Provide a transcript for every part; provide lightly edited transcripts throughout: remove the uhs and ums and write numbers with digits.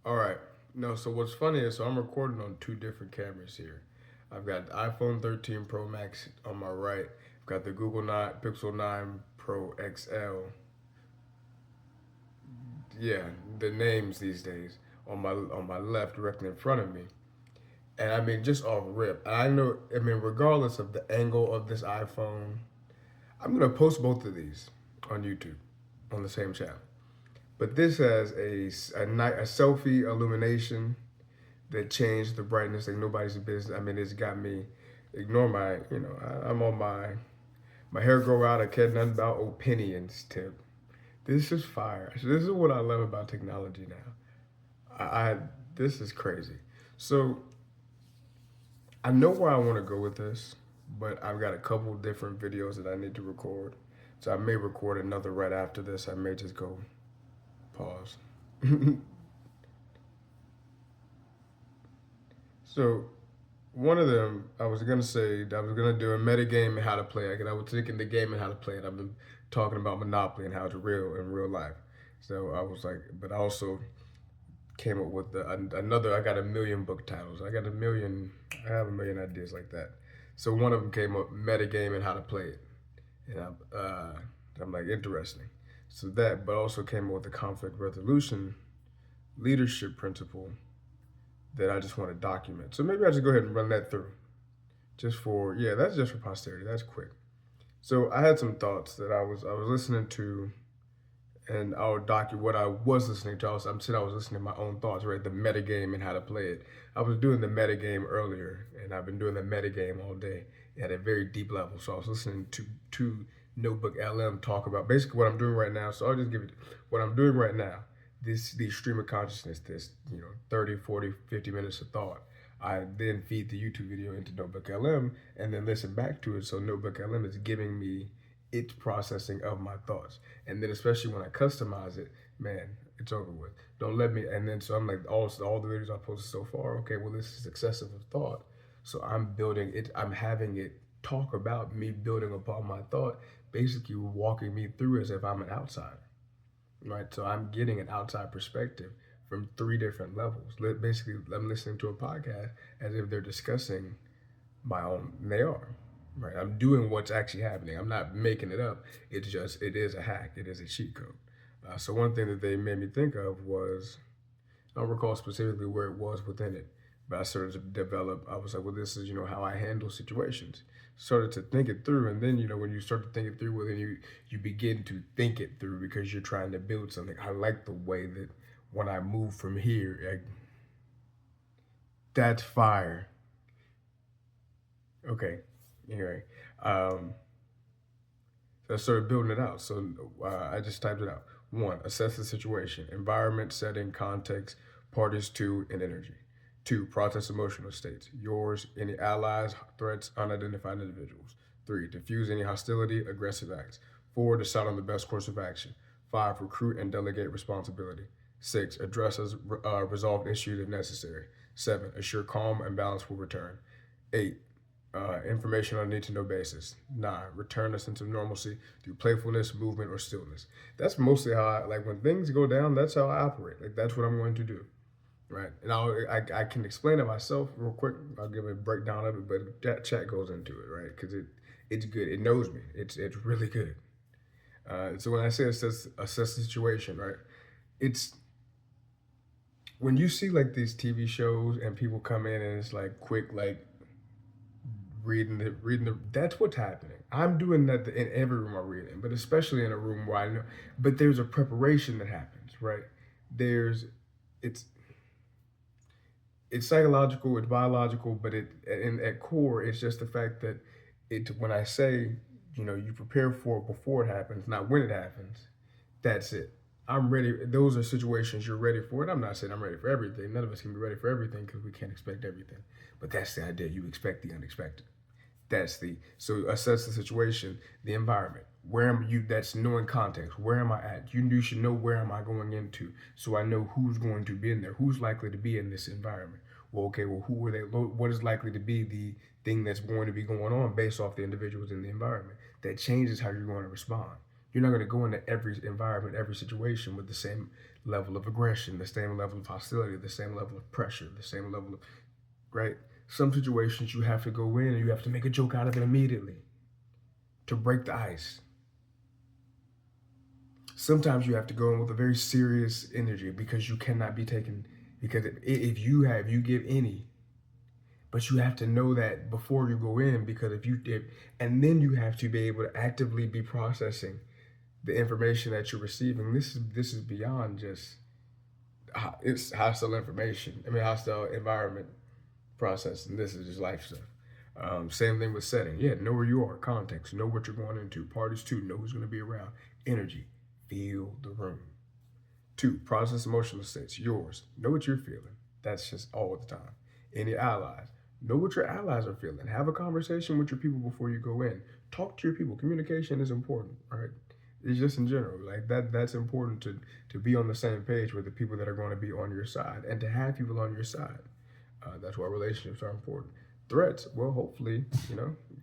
All right. No, so what's funny is, so I'm recording on two different cameras here. I've got the iPhone 13 Pro Max on my right. I've got the Google 9 Pixel 9 Pro XL. Yeah, the names these days on my left, directly in front of me. And I mean, just off rip, I know. I mean, regardless of the angle of this iPhone, I'm gonna post both of these on YouTube on the same channel. But this has a selfie illumination that changed the brightness like nobody's business. I mean, it's got me ignore my, I'm on my hair grow out. I care nothing about opinions tip. This is fire. So this is what I love about technology now. I this is crazy. So I know where I want to go with this, but I've got a couple different videos that I need to record. So I may record another right after this. I may just go pause. So one of them, I was gonna say I was gonna do a meta game and how to play it. I was thinking the game and how to play it. I've been talking about Monopoly and how it's real in real life. So I was like, but I also came up with another. I got a million book titles. I got a million. I have a million ideas like that. So one of them came up meta game and how to play it, and I'm like interesting. So that, but also came up with the conflict resolution leadership principle that I just want to document. So maybe I just go ahead and run that through. Just for yeah, that's just for posterity. That's quick. So I had some thoughts that I was listening to, and I'll document what I was listening to. I'm saying I was listening to my own thoughts, right? The meta game and how to play it. I was doing the meta game earlier, and I've been doing the meta game all day at a very deep level. So I was listening to Notebook LM talk about basically what I'm doing right now. So I'll just give it what I'm doing right now. The stream of consciousness, this 30, 40, 50 minutes of thought. I then feed the YouTube video into Notebook LM and then listen back to it. So Notebook LM is giving me its processing of my thoughts. And then especially when I customize it, man, it's over with. Don't let me. And then so I'm like, all the videos I posted so far. Okay, well this is excessive of thought. So I'm building it. I'm having it talk about me building upon my thought, basically walking me through as if I'm an outsider, right? So I'm getting an outside perspective from three different levels. Basically, I'm listening to a podcast as if they're discussing my own. They are, right? I'm doing what's actually happening. I'm not making it up. It is a hack. It is a cheat code. So one thing that they made me think of was, I don't recall specifically where it was within it, but I started to develop. I was like, well, this is how I handle situations. Started to think it through, and then when you start to think it through, well, then you begin to think it through because you're trying to build something. I like the way that when I move from here, that's fire. Okay, anyway, um, so I started building it out. So I just typed it out. One, assess the situation, environment, setting, context, parties to, and energy. Two, process emotional states, yours, any allies, threats, unidentified individuals. Three, diffuse any hostility, aggressive acts. Four, decide on the best course of action. Five, recruit and delegate responsibility. Six, address as resolved issues if necessary. Seven, assure calm and balance will return. Eight, information on a need to know basis. Nine, return a sense of normalcy through playfulness, movement, or stillness. That's mostly how I like when things go down. That's how I operate. Like that's what I'm going to do, right? And I can explain it myself real quick. I'll give a breakdown of it, but that chat goes into it, right? Because it's good. It knows me. It's really good. So when I say assess the situation, right? It's when you see like these TV shows and people come in and it's like quick like reading the that's what's happening. I'm doing that in every room I read in, but especially in a room where I know. But there's a preparation that happens, right? There's it's it's psychological, it's biological, but at core, it's just the fact that it when I say you prepare for it before it happens, not when it happens. That's it. I'm ready. Those are situations you're ready for. And I'm not saying I'm ready for everything. None of us can be ready for everything because we can't expect everything. But that's the idea. You expect the unexpected. That's the so assess the situation, the environment. Where am you? That's knowing context. Where am I at? You should know where am I going into, so I know who's going to be in there, who's likely to be in this environment. Well, okay, well, who are they? What is likely to be the thing that's going to be going on based off the individuals in the environment that changes how you're going to respond. You're not going to go into every environment, every situation with the same level of aggression, the same level of hostility, the same level of pressure, the same level of, right? Some situations you have to go in and you have to make a joke out of it immediately to break the ice. Sometimes you have to go in with a very serious energy because you cannot be taken, because if you give any, but you have to know that before you go in, because if you did, and then you have to be able to actively be processing the information that you're receiving. This is beyond just, it's hostile information. I mean, hostile environment processing. This is just life stuff. Same thing with setting. Yeah, know where you are, context, know what you're going into. Parties too, know who's going to be around. Energy, feel the room. 2, process emotional states. Yours, know what you're feeling. That's just all the time. Any allies, know what your allies are feeling. Have a conversation with your people before you go in. Talk to your people. Communication is important, right? It's just in general, like that's important to be on the same page with the people that are going to be on your side and to have people on your side. That's why relationships are important. Threats, well, hopefully, if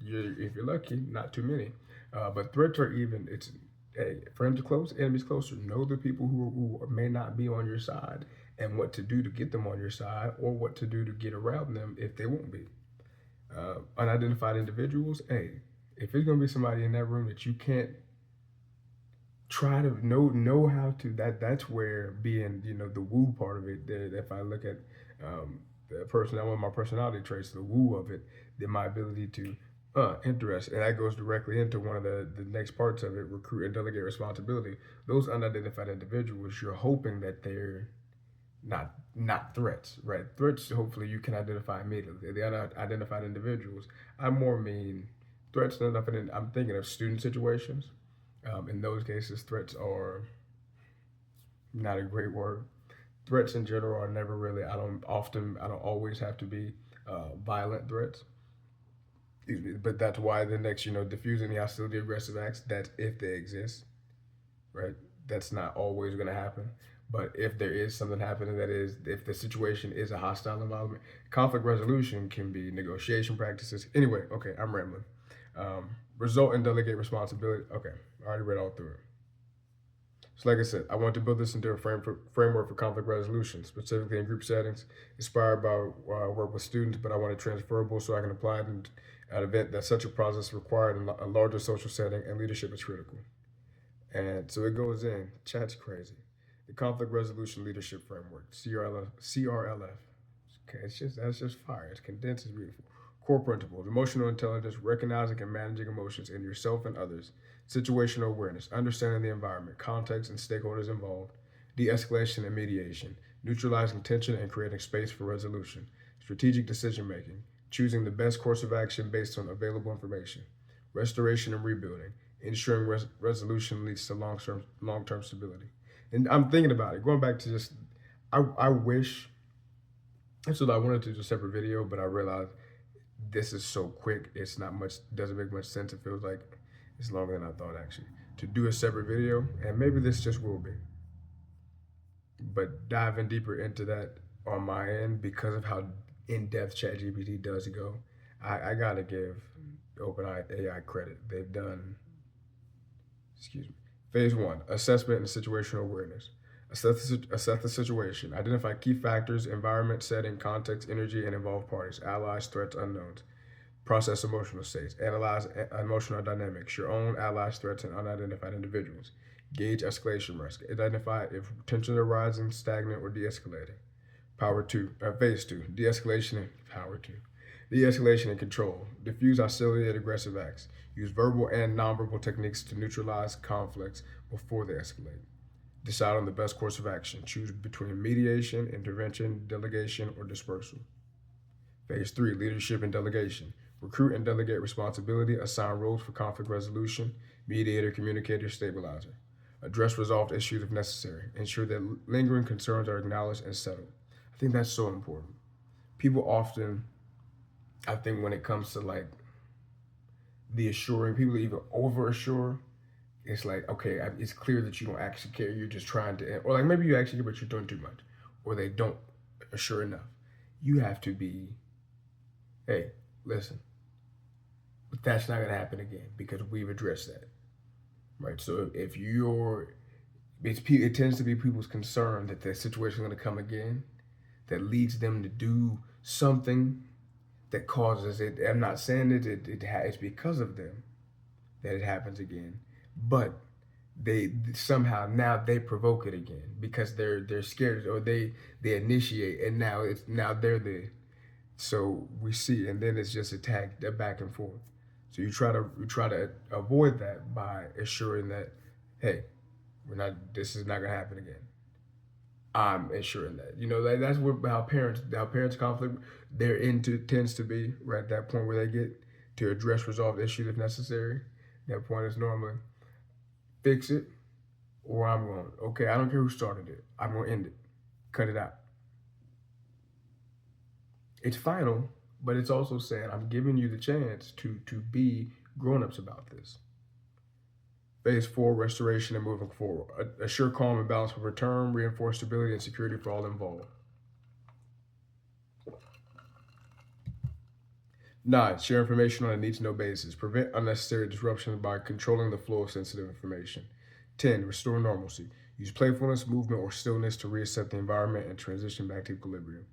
you're lucky, not too many. But threats are even, it's, hey, friends are close, enemies closer. Know the people who may not be on your side and what to do to get them on your side, or what to do to get around them if they won't be. Unidentified individuals, hey, if there's going to be somebody in that room that you can't, try to know how to, that's where being, the woo part of it, if I look at the person, that one of my personality traits, the woo of it, then my ability to interest, and that goes directly into one of the next parts of it, recruit and delegate responsibility. Those unidentified individuals, you're hoping that they're not threats, right? Threats, hopefully you can identify immediately. The unidentified individuals, I more mean threats than nothing. I'm thinking of student situations. In those cases, threats are not a great word. Threats in general are never really, I don't always have to be violent threats. But that's why the next, diffuse any hostility, aggressive acts, that's if they exist, right? That's not always going to happen. But if there is something happening, that is, if the situation is a hostile environment, conflict resolution can be negotiation practices. Anyway, okay, I'm rambling. Result and delegate responsibility. Okay, I already read all through it. So, like I said, I want to build this into a framework for conflict resolution, specifically in group settings, inspired by work with students, but I want it transferable so I can apply it in an event that such a process required in a larger social setting, and leadership is critical. And so it goes in, chat's crazy. The Conflict Resolution Leadership Framework, CRLF. Okay, that's just fire. It's condensed, it's beautiful. Core principles: emotional intelligence, recognizing and managing emotions in yourself and others; situational awareness, understanding the environment, context, and stakeholders involved; de escalation and mediation, neutralizing tension and creating space for resolution; strategic decision making, choosing the best course of action based on available information; restoration and rebuilding, ensuring resolution leads to long term stability. And I'm thinking about it, going back to just, I wish, so I wanted to do a separate video, but I realized this is so quick. It's not much, doesn't make much sense. It feels like it's longer than I thought, actually, to do a separate video. And maybe this just will be. But diving deeper into that on my end, because of how in depth ChatGPT does go, I got to give OpenAI AI credit. They've done, excuse me, phase 1, assessment and situational awareness. Assess the situation. Identify key factors: environment, setting, context, energy, and involved parties, allies, threats, unknowns. Process emotional states. Analyze emotional dynamics, your own, allies, threats, and unidentified individuals. Gauge escalation risk. Identify if tensions are rising, stagnant, or de-escalating. Phase 2, de-escalation and power 2. De-escalation and control. Diffuse hostility and aggressive acts. Use verbal and nonverbal techniques to neutralize conflicts before they escalate. Decide on the best course of action. Choose between mediation, intervention, delegation, or dispersal. Phase 3, leadership and delegation. Recruit and delegate responsibility. Assign roles for conflict resolution, mediator, communicator, stabilizer. Address resolved issues if necessary. Ensure that lingering concerns are acknowledged and settled. I think that's so important. People often, I think when it comes to like the assuring, people even over assure. It's like, okay, it's clear that you don't actually care. You're just trying to, or like maybe you actually care, but you're doing too much, or they don't assure enough. You have to be, hey, listen, but that's not going to happen again because we've addressed that, right? So if it tends to be people's concern that the situation is going to come again, that leads them to do something that causes it. I'm not saying that it's because of them that it happens again, but they somehow now they provoke it again because they're scared, or they initiate, and now they're the, so we see, and then it's just attack back and forth. So you try to avoid that by assuring that, hey, we're not, this is not gonna happen again. I'm ensuring that, that's what how parents conflict, they're into tends to be right at that point where they get to address resolve issues if necessary. That point is normally fix it, or I'm going, okay, I don't care who started it, I'm going to end it, cut it out. It's final, but it's also saying I'm giving you the chance to be grown-ups about this. Phase 4, restoration and moving forward. Assure calm and balance will return, reinforce stability and security for all involved. 9, share information on a need to know basis. Prevent unnecessary disruptions by controlling the flow of sensitive information. 10, restore normalcy. Use playfulness, movement, or stillness to reset the environment and transition back to equilibrium.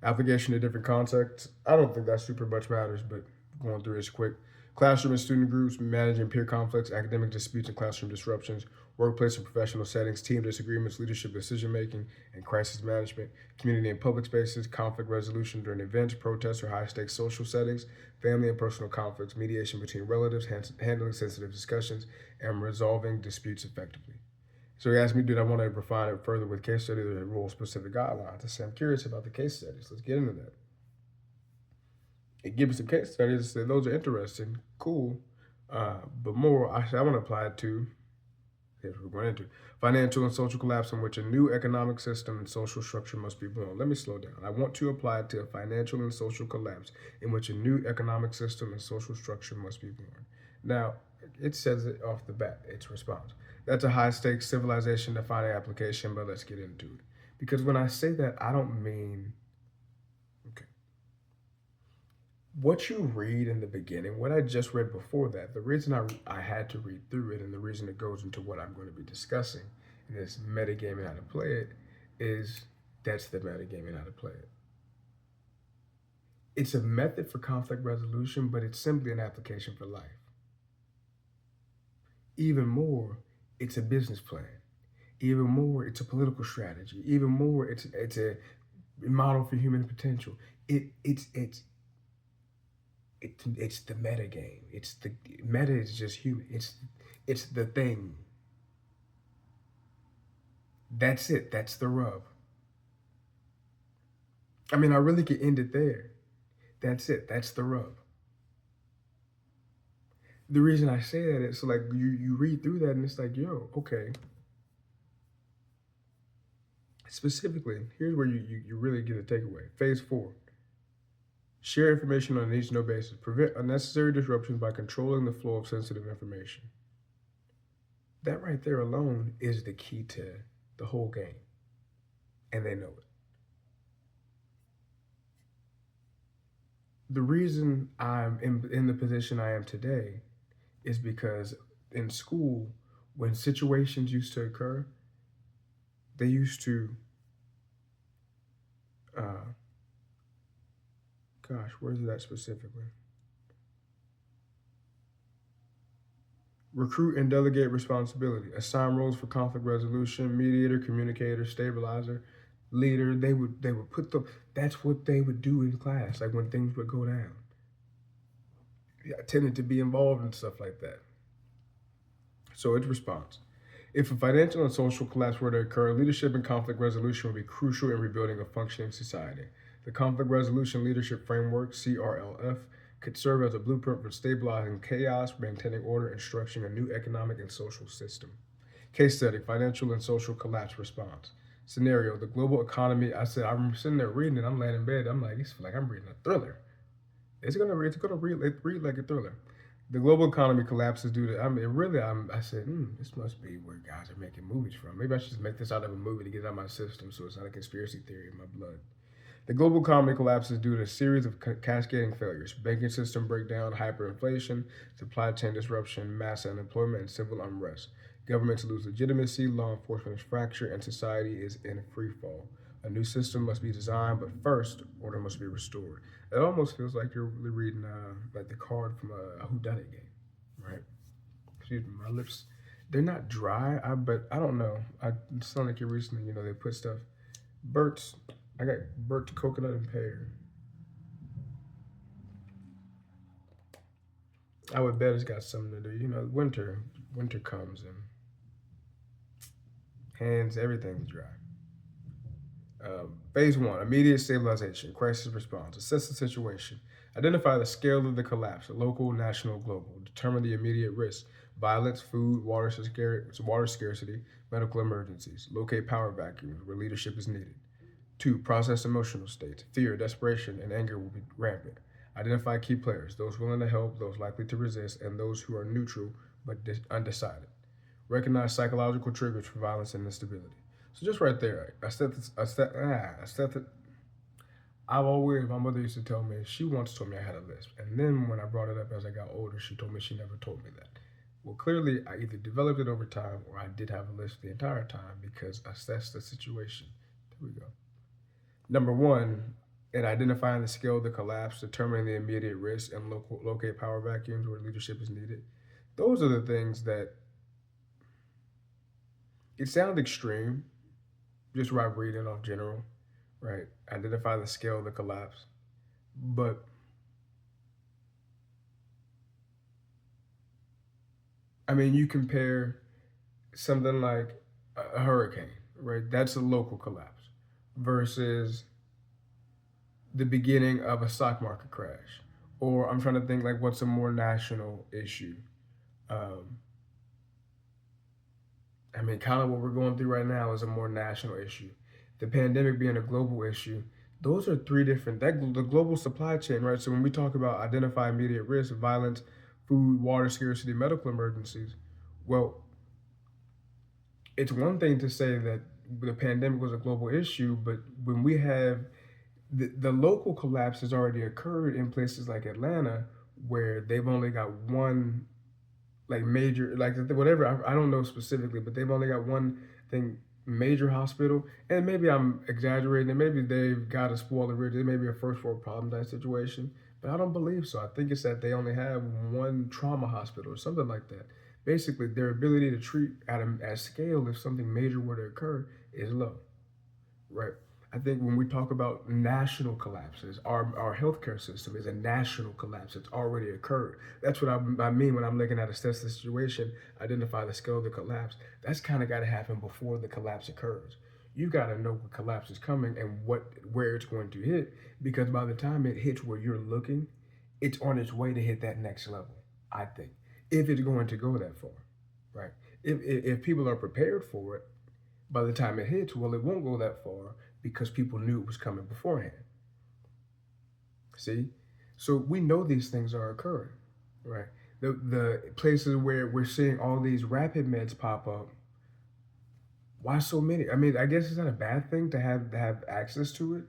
Application to different contexts. I don't think that super much matters, but going through this quick. Classroom and student groups, managing peer conflicts, academic disputes and classroom disruptions, workplace and professional settings, team disagreements, leadership decision making, and crisis management, community and public spaces, conflict resolution during events, protests, or high stakes social settings, family and personal conflicts, mediation between relatives, handling sensitive discussions, and resolving disputes effectively. So he asked me, did I want to refine it further with case studies or role specific guidelines? I said, I'm curious about the case studies. Let's get into that. It gives some case studies. Said those are interesting, cool, but more. I want to apply it to. Here's what we're going into: financial and social collapse in which a new economic system and social structure must be born. Let me slow down. I want to apply it to a financial and social collapse in which a new economic system and social structure must be born. Now, it says it off the bat. Its response. That's a high stakes civilization defining application, but let's get into it. Because when I say that, I don't mean, okay, what you read in the beginning, what I just read before that, the reason I had to read through it and the reason it goes into what I'm going to be discussing in this metagame and how to play it is that's the metagame and how to play it. It's a method for conflict resolution, but it's simply an application for life. Even more, it's a business plan. Even more, it's a political strategy. Even more, it's a model for human potential. It's the meta game. It's the meta is just human. It's the thing. That's it. That's the rub. I mean, I really could end it there. That's it. That's the rub. The reason I say that is so like you read through that and it's like, yo, okay. Specifically, here's where you really get a takeaway. Phase 4. Share information on a need to know basis. Prevent unnecessary disruptions by controlling the flow of sensitive information. That right there alone is the key to the whole game. And they know it. The reason I'm in the position I am today is because in school, when situations used to occur, they used to, where's that specifically? Recruit and delegate responsibility. Assign roles for conflict resolution, mediator, communicator, stabilizer, leader. They would put that's what they would do in class, like when things would go down. I tended to be involved in stuff like that. So its response. If a financial and social collapse were to occur, leadership and conflict resolution would be crucial in rebuilding a functioning society. The Conflict Resolution Leadership Framework, CRLF, could serve as a blueprint for stabilizing chaos, maintaining order, and structuring a new economic and social system. Case study, financial and social collapse response. Scenario, the global economy. I said, I'm sitting there reading it, I'm laying in bed, I'm like, it's like I'm reading a thriller. It's gonna read like a thriller. The global economy collapses due to, I said, this must be where guys are making movies from. Maybe I should just make this out of a movie to get it out of my system so it's not a conspiracy theory in my blood. The global economy collapses due to a series of cascading failures: banking system breakdown, hyperinflation, supply chain disruption, mass unemployment, and civil unrest. Governments lose legitimacy, law enforcement is fractured, and society is in free fall. A new system must be designed, but first, order must be restored. It almost feels like you're really reading like the card from a whodunit game, right? Excuse me, my lips, they're not dry, but I don't know. I it sound like you're recently, they put stuff. Burt's, I got burnt coconut and pear. I would bet it's got something to do. Winter comes and hands, everything's dry. Phase one: immediate stabilization, crisis response. Assess the situation. Identify the scale of the collapse, local, national, global. Determine the immediate risks: violence, food, water scarcity, medical emergencies. Locate power vacuums where leadership is needed. Two, process emotional states. Fear, desperation, and anger will be rampant. Identify key players: those willing to help, those likely to resist, and those who are neutral but undecided. Recognize psychological triggers for violence and instability. So just right there, I said that I've always, my mother used to tell me, she once told me I had a lisp. And then when I brought it up as I got older, she told me she never told me that. Well, clearly, I either developed it over time or I did have a lisp the entire time because I assessed the situation. There we go. Number one, in identifying the scale of the collapse, determining the immediate risk, and locate power vacuums where leadership is needed. Those are the things that it sounds extreme, just right reading off general, right? Identify the scale of the collapse. But I mean, you compare something like a hurricane, right? That's a local collapse versus the beginning of a stock market crash. Or I'm trying to think like what's a more national issue. Um, I mean, kind of what we're going through right now is a more national issue. The pandemic being a global issue, those are three different. The global supply chain, right? So when we talk about identify immediate risk, violence, food, water scarcity, medical emergencies, well, it's one thing to say that the pandemic was a global issue, but when we have the local collapse has already occurred in places like Atlanta, where they've only got one like major like whatever I don't know specifically, but they've only got one thing major hospital, and maybe I'm exaggerating, and maybe they've got a spoiler rich. It may be a first world problem type situation, but I don't believe so. I think it's that they only have one trauma hospital or something like that. Basically, their ability to treat at scale if something major were to occur is low, right? I think when we talk about national collapses, our healthcare system is a national collapse. It's already occurred. That's what I mean when I'm looking at assess the situation, identify the scale of the collapse. That's kind of got to happen before the collapse occurs. You got to know what collapse is coming and where it's going to hit, because by the time it hits where you're looking, it's on its way to hit that next level. I think if it's going to go that far, right? If people are prepared for it, by the time it hits, well, it won't go that far because people knew it was coming beforehand. See? So we know these things are occurring, right? The places where we're seeing all these rapid meds pop up, why so many? I mean, I guess it's not a bad thing to have access to it,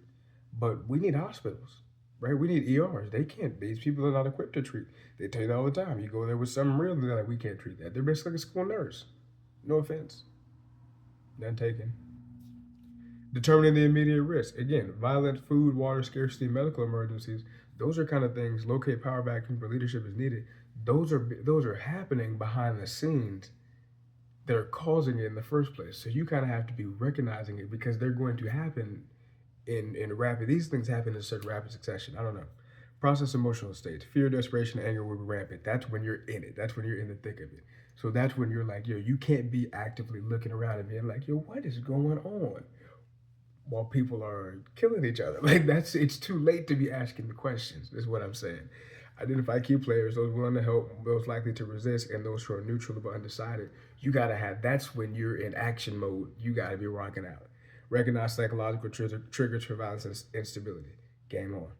but we need hospitals, right? We need ERs. They can't. These people are not equipped to treat. They tell you that all the time. You go there with something real, they're like, we can't treat that. They're basically like a school nurse. No offense, none taken. Determining the immediate risk. Again, violent food, water scarcity, medical emergencies. Those are kind of things. Locate power vacuum where leadership is needed. Those are happening behind the scenes that are causing it in the first place. So you kind of have to be recognizing it because they're going to happen in rapid. These things happen in such rapid succession. I don't know. Process emotional states. Fear, desperation, anger will be rampant. That's when you're in it. That's when you're in the thick of it. So that's when you're like, yo, you can't be actively looking around and being like, yo, what is going on? While people are killing each other. Like it's too late to be asking the questions, is what I'm saying. Identify key players, those willing to help, those likely to resist, and those who are neutral but undecided. You gotta have that's when you're in action mode. You gotta be rocking out. Recognize psychological triggers for violence and instability. Game on.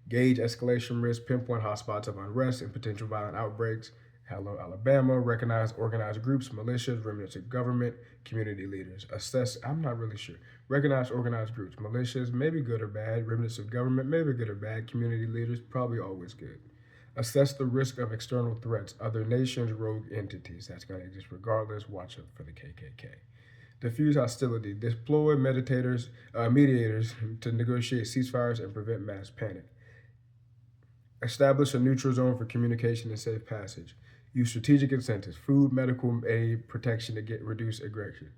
Gauge escalation risk, pinpoint hotspots of unrest and potential violent outbreaks. Alabama, recognize organized groups, militias, remnants of government, community leaders. Assess, I'm not really sure. Recognize organized groups, militias, maybe good or bad, remnants of government, maybe good or bad, community leaders, probably always good. Assess the risk of external threats, other nations, rogue entities. That's going to exist regardless. Watch out for the KKK. Diffuse hostility, deploy mediators to negotiate ceasefires and prevent mass panic. Establish a neutral zone for communication and safe passage. Use strategic incentives, food, medical aid, protection to get reduce aggression.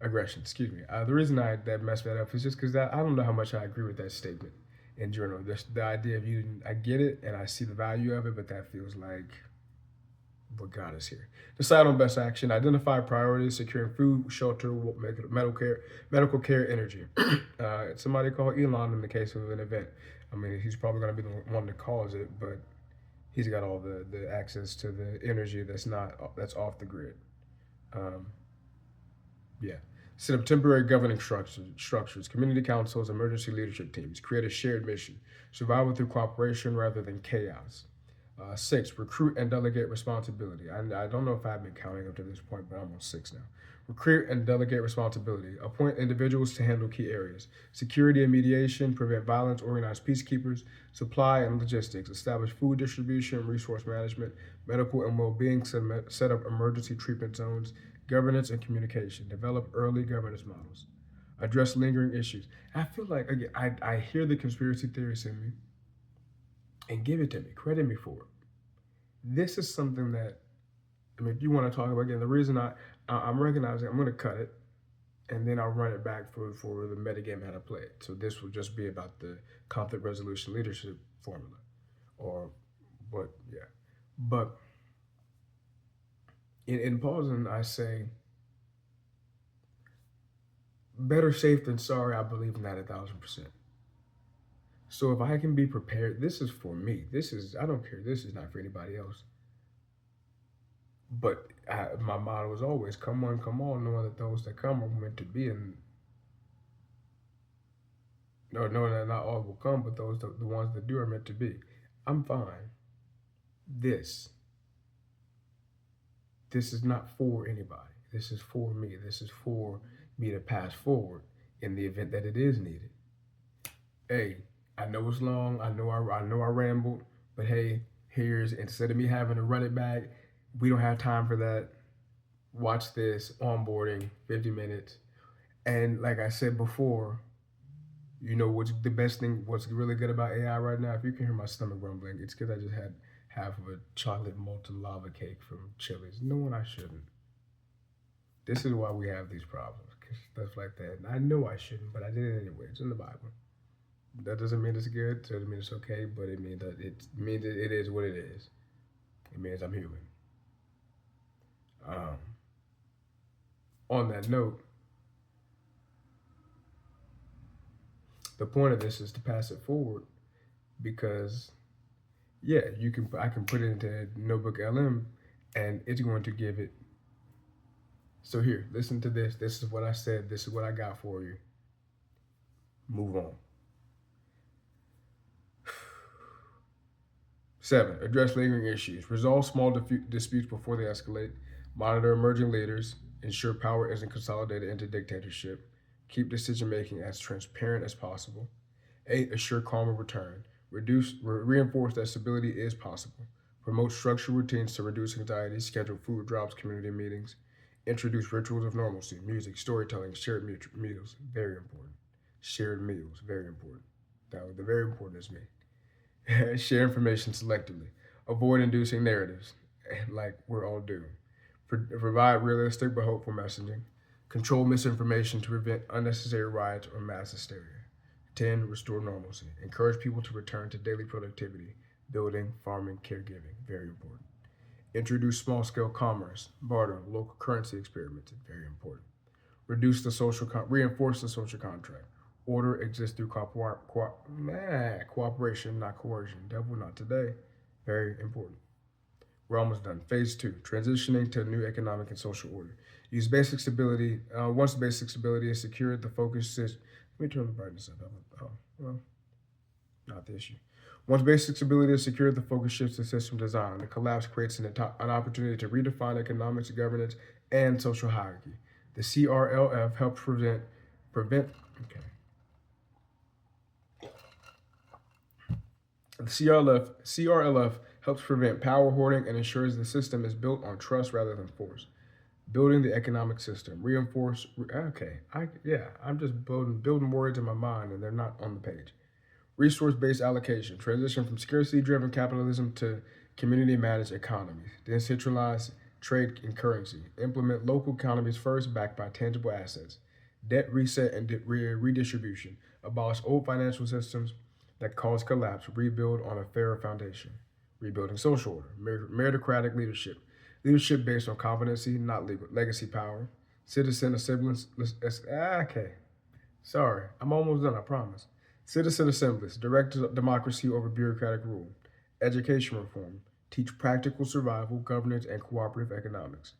Excuse me. The reason I that messed that up is just because I don't know how much I agree with that statement in general. The idea of using, I get it and I see the value of it, but that feels like what got us here. Decide on best action. Identify priorities: securing food, shelter, medical care, energy. Somebody call Elon in the case of an event. I mean, he's probably going to be the one that cause it, but he's got all the access to the energy that's off the grid. Um, yeah. Set up temporary governing structures, community councils, emergency leadership teams. Create a shared mission. Survival through cooperation rather than chaos. 6, recruit and delegate responsibility. I don't know if I've been counting up to this point, but I'm on 6 now. Recruit and delegate responsibility. Appoint individuals to handle key areas: security and mediation, prevent violence, organize peacekeepers, supply and logistics, establish food distribution, resource management, medical and well-being, set up emergency treatment zones, governance and communication, develop early governance models, address lingering issues. I feel like, again, I hear the conspiracy theorists in me, and give it to me, credit me for it. This is something that, I mean, if you want to talk about, again, the reason I'm recognizing, I'm going to cut it and then I'll run it back for the metagame how to play it. So this will just be about the conflict resolution leadership formula, or what, yeah. But in pausing, I say, better safe than sorry. I believe in that 1,000%. So if I can be prepared, this is for me. I don't care. This is not for anybody else. But my motto is always, come on, knowing that those that come are meant to be. And no, knowing that not all will come, but the ones that do are meant to be. I'm fine. This is not for anybody. This is for me. This is for me to pass forward in the event that it is needed. Hey, I know it's long. I know I rambled, but hey, instead of me having to run it back, we don't have time for that. Watch this onboarding, 50 minutes. And like I said before, you know what's the best thing, what's really good about AI right now? If you can hear my stomach rumbling, it's because I just had half of a chocolate molten lava cake from Chili's. Knowing I shouldn't. This is why we have these problems, because stuff like that. And I know I shouldn't, but I did it anyway. It's in the Bible. That doesn't mean it's good. It doesn't mean it's okay, but it means that it is what it is. It means I'm human. On that note, the point of this is to pass it forward, because yeah, I can put it into Notebook LM and it's going to give it. So here, listen to this. This is what I said. This is what I got for you. Move on. 7, address lingering issues. Resolve small disputes before they escalate. Monitor emerging leaders. Ensure power isn't consolidated into dictatorship. Keep decision-making as transparent as possible. 8, assure calmer return. Reinforce that stability is possible. Promote structured routines to reduce anxiety. Schedule food drops, community meetings. Introduce rituals of normalcy, music, storytelling, shared meals. Very important. Shared meals, very important. The very important is me. Share information selectively. Avoid inducing narratives, like we're all doomed. Provide realistic but hopeful messaging. Control misinformation to prevent unnecessary riots or mass hysteria. 10, restore normalcy. Encourage people to return to daily productivity, building, farming, caregiving. Very important. Introduce small-scale commerce, barter, local currency experiments. Very important. Reinforce the social contract. Order exists through cooperation, not coercion. Devil, not today. Very important. We're almost done. Phase 2, transitioning to a new economic and social order. Use basic stability. Once basic stability is secured, the focus is. Let me turn the brightness up. Oh, well. not the issue. Once basic stability is secured, the focus shifts to system design. The collapse creates an opportunity to redefine economics, governance, and social hierarchy. The CRLF helps prevent. Okay. The CRLF helps prevent power hoarding and ensures the system is built on trust rather than force. Building the economic system, reinforce. Okay, I'm just building words in my mind, and they're not on the page. Resource-based allocation, transition from scarcity-driven capitalism to community-managed economies. Decentralize trade and currency. Implement local economies first, backed by tangible assets. Debt reset and redistribution. Abolish old financial systems that cause collapse. Rebuild on a fairer foundation. Rebuilding social order. Meritocratic leadership. Leadership based on competency, not legacy power. Citizen assemblies. Okay. Sorry, I'm almost done, I promise. Citizen assemblies, direct democracy over bureaucratic rule. Education reform, teach practical survival, governance, and cooperative economics.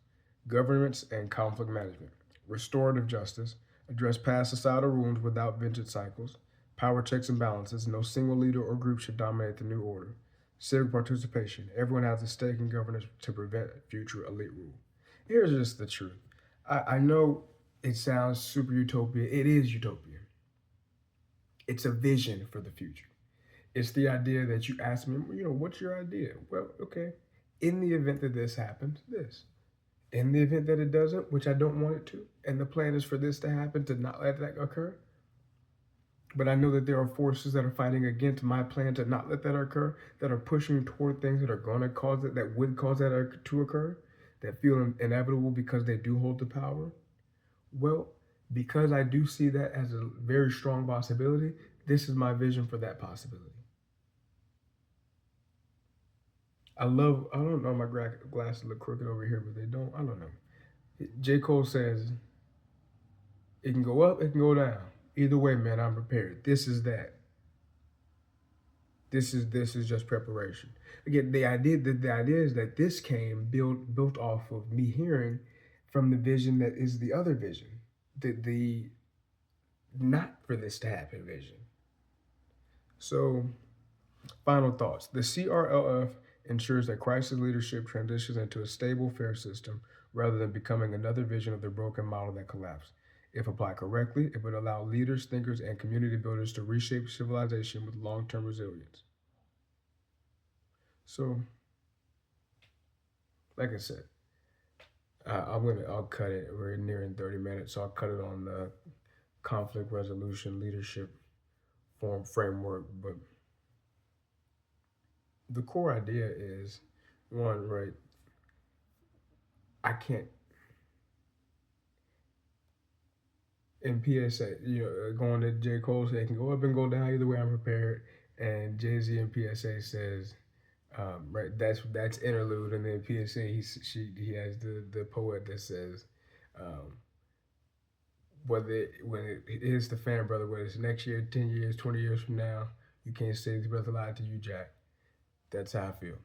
Governance and conflict management. Restorative justice, address past societal wounds without vengeance cycles. Power checks and balances, no single leader or group should dominate the new order. Civic participation, everyone has a stake in governance to prevent future elite rule. Here's just the truth. I know it sounds super utopia. It is utopia. It's a vision for the future. It's the idea that you ask me, what's your idea? Well, okay. In the event that this happens, this. In the event that it doesn't, which I don't want it to, and the plan is for this to happen, to not let that occur. But I know that there are forces that are fighting against my plan to not let that occur, that are pushing toward things that are going to cause it, that would cause that to occur, that feel inevitable because they do hold the power. Well, because I do see that as a very strong possibility, this is my vision for that possibility. I don't know, my glasses look crooked over here, but they don't. I don't know. J. Cole says, it can go up, it can go down. Either way, man, I'm prepared. This is that. This is just preparation. Again, the idea is that this came built off of me hearing from the vision that is the other vision. The not for this to happen vision. So, final thoughts. The CRLF ensures that crisis leadership transitions into a stable, fair system rather than becoming another vision of the broken model that collapsed. If applied correctly, it would allow leaders, thinkers, and community builders to reshape civilization with long-term resilience. So, like I said, I'll cut it. We're nearing 30 minutes, so I'll cut it on the conflict resolution leadership framework. But the core idea is one, right? I can't. In PSA, going to J. Cole said it can go up and go down either way. I'm prepared. And Jay-Z in PSA says, right, that's interlude, and then PSA he has the poet that says, when it is the fan, brother, whether it's next year, 10 years, 20 years from now, you can't say this brother lied to you, Jack. That's how I feel.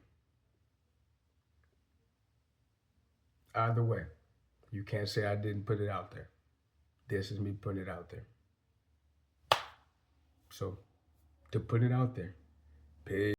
Either way, you can't say I didn't put it out there. This is me putting it out there. So, to put it out there, peace.